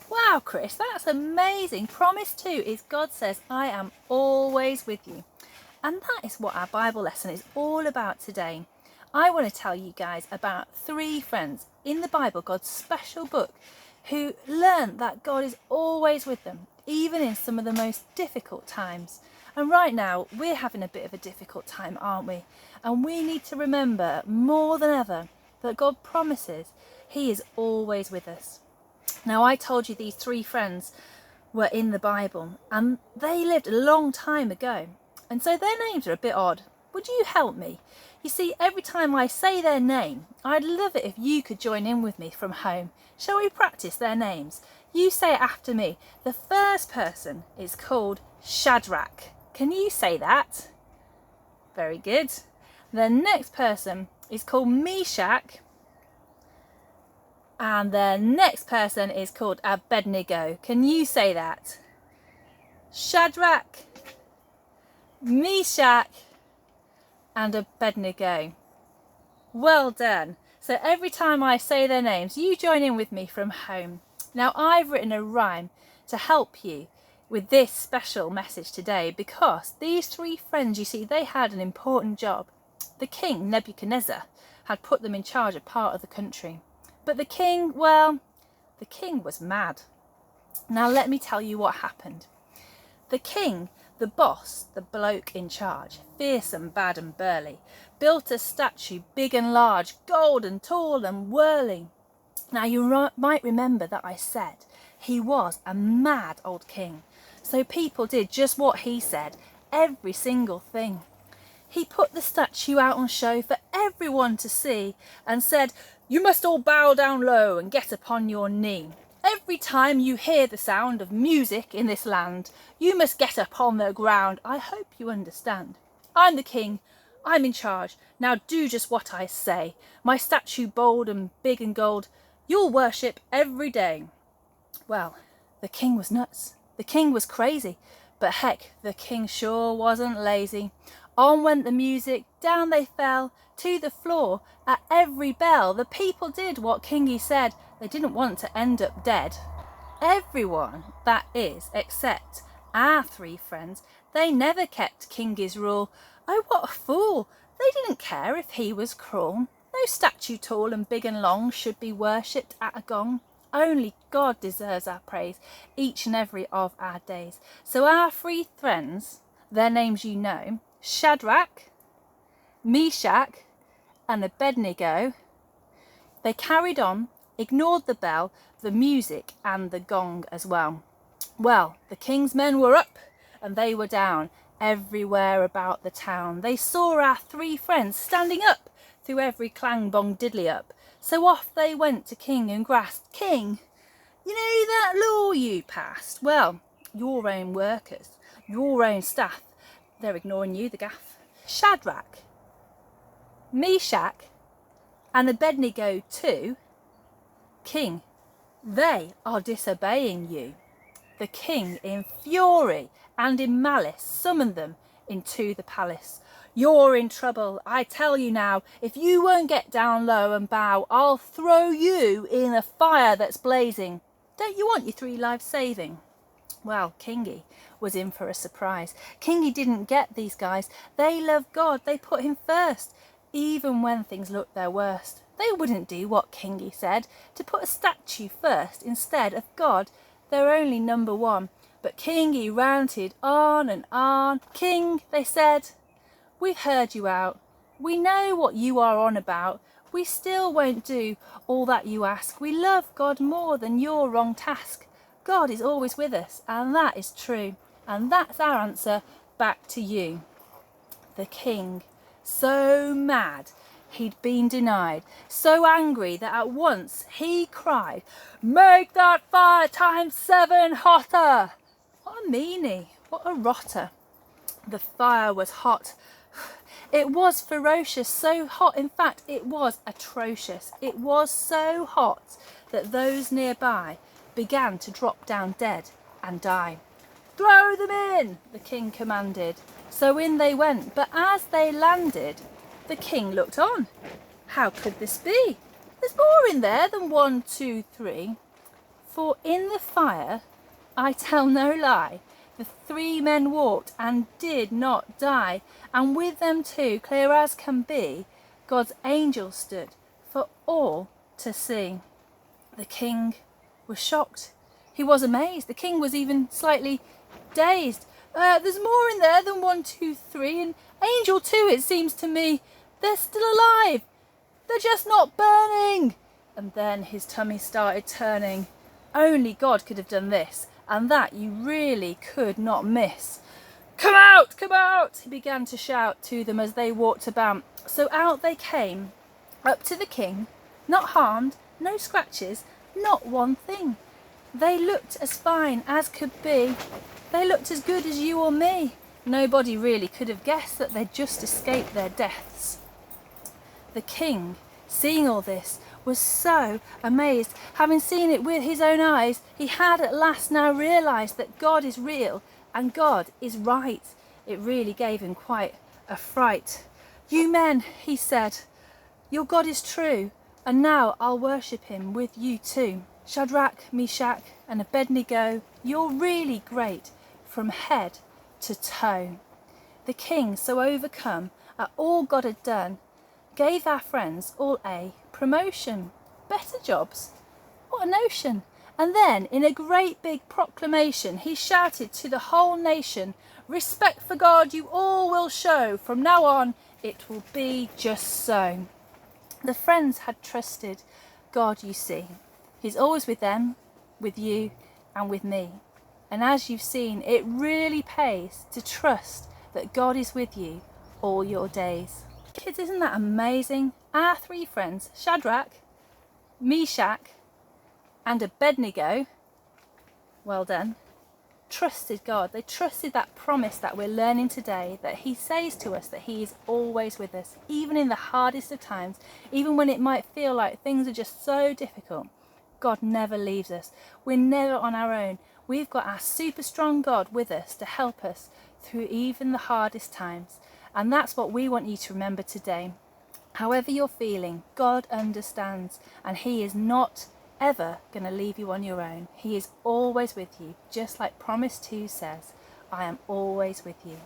Wow, Chris, that's amazing. Promise 2 is God says, I am always with you. And that is what our Bible lesson is all about today. I want to tell you guys about 3 friends in the Bible, God's special book, who learned that God is always with them, even in some of the most difficult times. And right now, we're having a bit of a difficult time, aren't we? And we need to remember more than ever that God promises He is always with us. Now, I told you these 3 friends were in the Bible and they lived a long time ago. And so their names are a bit odd. Would you help me? You see, every time I say their name, I'd love it if you could join in with me from home. Shall we practice their names? You say it after me. The first person is called Shadrach. Can you say that? Very good. The next person is called Meshach. And the next person is called Abednego. Can you say that? Shadrach, Meshach and Abednego. Well done. So every time I say their names, you join in with me from home. Now I've written a rhyme to help you with this special message today, because these 3 friends, you see, they had an important job. The king, Nebuchadnezzar, had put them in charge of part of the country. But the king, well, the king was mad. Now let me tell you what happened. The king, the boss, the bloke in charge, fearsome, bad and burly, built a statue big and large, gold and tall and whirling. Now you might remember that I said he was a mad old king. So people did just what he said, every single thing. He put the statue out on show for everyone to see and said, "You must all bow down low and get upon your knee. Every time you hear the sound of music in this land, you must get upon the ground. I hope you understand. I'm the king, I'm in charge. Now do just what I say. My statue bold and big and gold, you'll worship every day." Well, the king was nuts. The king was crazy. But heck, the king sure wasn't lazy. On went the music, down they fell, to the floor, at every bell. The people did what Kingy said. They didn't want to end up dead. Everyone, that is, except our 3 friends, they never kept Kingy's rule. Oh, what a fool! They didn't care if he was cruel. No statue tall and big and long should be worshipped at a gong. Only God deserves our praise each and every of our days. So our 3 friends, their names you know, Shadrach, Meshach and Abednego, they carried on, ignored the bell, the music and the gong as well. Well, the king's men were up and they were down everywhere about the town. They saw our 3 friends standing up through every clang bong diddly up. So off they went to King and grasped, "King, you know that law you passed? Well, your own workers, your own staff, they're ignoring you, the gaff. Shadrach, Meshach and Abednego too, King, they are disobeying you." The king, in fury and in malice, summoned them into the palace. "You're in trouble, I tell you now. If you won't get down low and bow, I'll throw you in a fire that's blazing. Don't you want your 3 lives saving?" Well, Kingy was in for a surprise. Kingy didn't get these guys. They loved God. They put him first, even when things looked their worst. They wouldn't do what Kingy said, to put a statue first instead of God, their only number 1. But Kingy ranted on and on. "King," they said, "we've heard you out. We know what you are on about. We still won't do all that you ask. We love God more than your wrong task. God is always with us, and that is true. And that's our answer back to you." The king, so mad he'd been denied, so angry that at once he cried, "Make that fire times 7 hotter!" What a meanie, what a rotter. The fire was hot. It was ferocious, so hot, in fact, it was atrocious. It was so hot that those nearby began to drop down dead and die. "Throw them in," the king commanded. So in they went, but as they landed, the king looked on. How could this be? There's more in there than 1, 2, 3. For in the fire, I tell no lie, the 3 men walked and did not die, and with them too, clear as can be, God's angel stood for all to see. The king was shocked. He was amazed. The king was even slightly dazed. There's more in there than 1, 2, 3, and angel 2, it seems to me. They're still alive. They're just not burning. And then his tummy started turning. Only God could have done this, and that you really could not miss. Come out, come out, he began to shout to them as they walked about. So out they came, up to the king, not harmed, no scratches, not one thing. They looked as fine as could be. They looked as good as you or me. Nobody really could have guessed that they'd just escaped their deaths. The king, seeing all this, was so amazed. Having seen it with his own eyes, he had at last now realised that God is real and God is right. It really gave him quite a fright. You men, he said, your God is true, and now I'll worship him with you too. Shadrach, Meshach and Abednego, you're really great from head to toe. The king, so overcome at all God had done, gave our friends all a promotion. Better jobs? What a notion! And then, in a great big proclamation, he shouted to the whole nation, respect for God you all will show. From now on, it will be just so. The friends had trusted God, you see. He's always with them, with you, and with me. And as you've seen, it really pays to trust that God is with you all your days. Kids, isn't that amazing? Our 3 friends, Shadrach, Meshach and Abednego, well done, trusted God. They trusted that promise that we're learning today, that he says to us that he is always with us, even in the hardest of times, even when it might feel like things are just so difficult. God never leaves us. We're never on our own. We've got our super strong God with us to help us through even the hardest times. And that's what we want you to remember today. However you're feeling, God understands, and he is not ever going to leave you on your own. He is always with you, just like Promise 2 says, I am always with you.